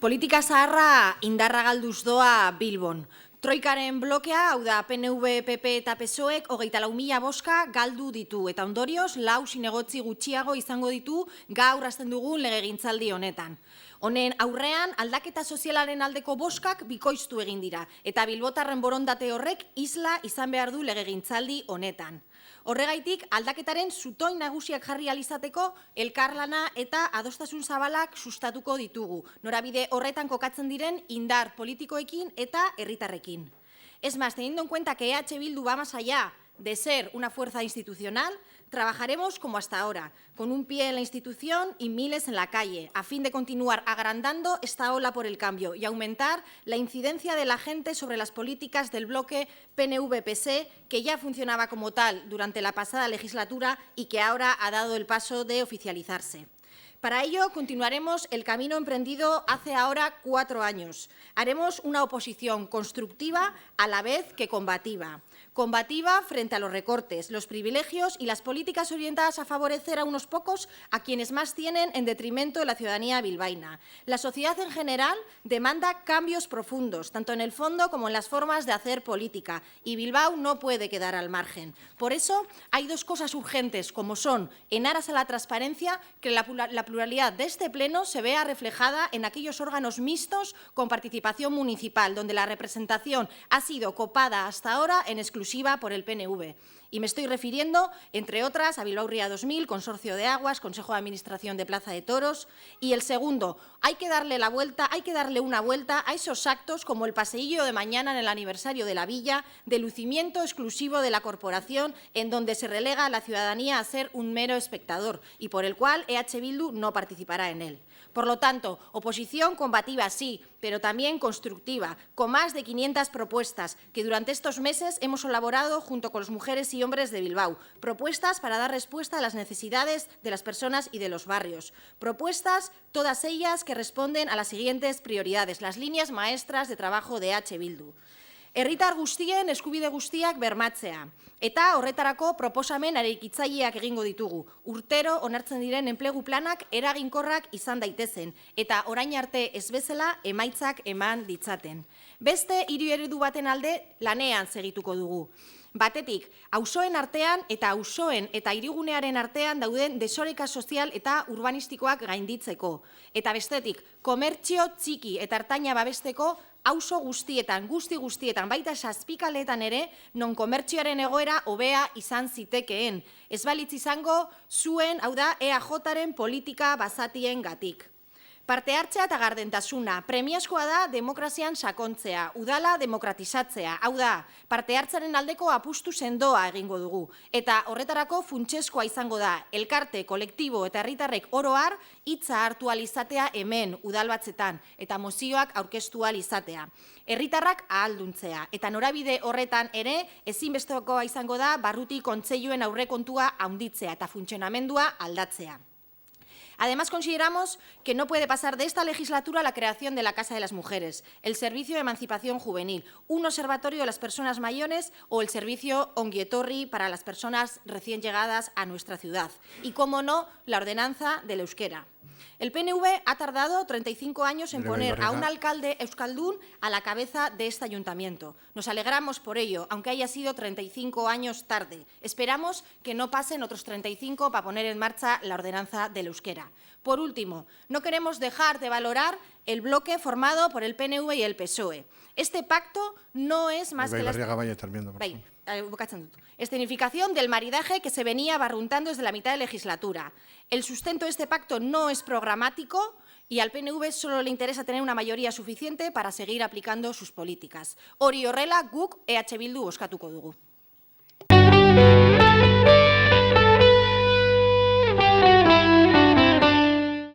Politika zaharra indarra galduz doa Bilbon. Troikaren blokea, hau da PNV, PP eta PSOEk 24.000 boska galdu ditu eta ondorioz lau zinegotzi gutxiago izango ditu gaur hasten dugun legegintzaldi honetan. Honen aurrean aldaketa sozialaren aldeko boskak bikoiztu egin dira eta bilbotarren borondate horrek isla izan behar du legegintzaldi honetan. Horregaitik, aldaketaren zutoin nagusiak jarri alizateko elkarlana eta adostasun zabalak sustatuko ditugu, norabide horretan kokatzen diren indar politikoekin eta herritarrekin. Es más, teniendo en cuenta que EH Bildu va más allá de ser una fuerza institucional, trabajaremos como hasta ahora, con un pie en la institución y miles en la calle, a fin de continuar agrandando esta ola por el cambio y aumentar la incidencia de la gente sobre las políticas del bloque PNV-PSE, que ya funcionaba como tal durante la pasada legislatura y que ahora ha dado el paso de oficializarse. Para ello, continuaremos el camino emprendido hace ahora 4 años. Haremos una oposición constructiva a la vez que combativa. Combativa frente a los recortes, los privilegios y las políticas orientadas a favorecer a unos pocos a quienes más tienen en detrimento de la ciudadanía bilbaína. La sociedad en general demanda cambios profundos, tanto en el fondo como en las formas de hacer política, y Bilbao no puede quedar al margen. Por eso, hay dos cosas urgentes, como son, en aras a la transparencia, que la pluralidad de este Pleno se vea reflejada en aquellos órganos mixtos con participación municipal, donde la representación ha sido copada hasta ahora en exclusiva por el PNV. Y me estoy refiriendo, entre otras, a Bilbao Ría 2000, Consorcio de Aguas, Consejo de Administración de Plaza de Toros. Y el segundo, hay que darle una vuelta a esos actos como el paseillo de mañana en el aniversario de la Villa, de lucimiento exclusivo de la corporación, en donde se relega a la ciudadanía a ser un mero espectador y por el cual EH Bildu no participará en él. Por lo tanto, oposición combativa sí, pero también constructiva, con más de 500 propuestas que durante estos meses hemos elaborado junto con las mujeres y hombres de Bilbao. Propuestas para dar respuesta a las necesidades de las personas y de los barrios. Propuestas, todas ellas que responden a las siguientes prioridades, las líneas maestras de trabajo de EH Bildu. Herritar guztien eskubide guztiak bermatzea. Eta horretarako proposamen eraikitzaileak egingo ditugu. Urtero onartzen diren enplegu planak eraginkorrak izan daitezen eta orain arte ez bezala emaitzak eman ditzaten. Beste hiri eredu baten alde lanean segituko dugu. Batetik, auzoen artean eta auzoen eta hirigunearen artean dauden desoreka sozial eta urbanistikoak gainditzeko. Eta bestetik, komertzio txiki eta ertaina babesteko auzo guztietan, guztietan, baita zazpikaletan ere, non komertzioaren egoera hobea izan zitekeen. Ez balitz izango zuen, hau da, EAJaren politika bazatien gatik. Parte hartzea eta gardentasuna, premiazkoa da demokrazian sakontzea, udala demokratizatzea, hau da, parte hartzaren aldeko apustu sendoa egingo dugu. Eta horretarako funtsezkoa izango da, elkarte, kolektibo eta herritarrek oro har, hitza hartu alizatea hemen udalbatzetan eta mozioak aurkeztu alizatea. Herritarrak ahalduntzea eta norabide horretan ere ezinbestekoa izango da barruti kontseiluen aurrekontua handitzea eta funtzionamendua aldatzea. Además, consideramos que no puede pasar de esta legislatura la creación de la Casa de las Mujeres, el Servicio de Emancipación Juvenil, un observatorio de las personas mayores o el servicio Ongi Etorri para las personas recién llegadas a nuestra ciudad. Y, como no, la ordenanza del euskera. El PNV ha tardado 35 años en poner a un alcalde euskaldún a la cabeza de este ayuntamiento. Nos alegramos por ello, aunque haya sido 35 años tarde. Esperamos que no pasen otros 35 para poner en marcha la ordenanza del euskera. Por último, no queremos dejar de valorar el bloque formado por el PNV y el PSOE. Este pacto no es más que la escenificación del maridaje que se venía barruntando desde la mitad de legislatura. El sustento de este pacto no es programático y al PNV solo le interesa tener una mayoría suficiente para seguir aplicando sus políticas. Hori horrela, guk EH Bildu bozkatuko dugu.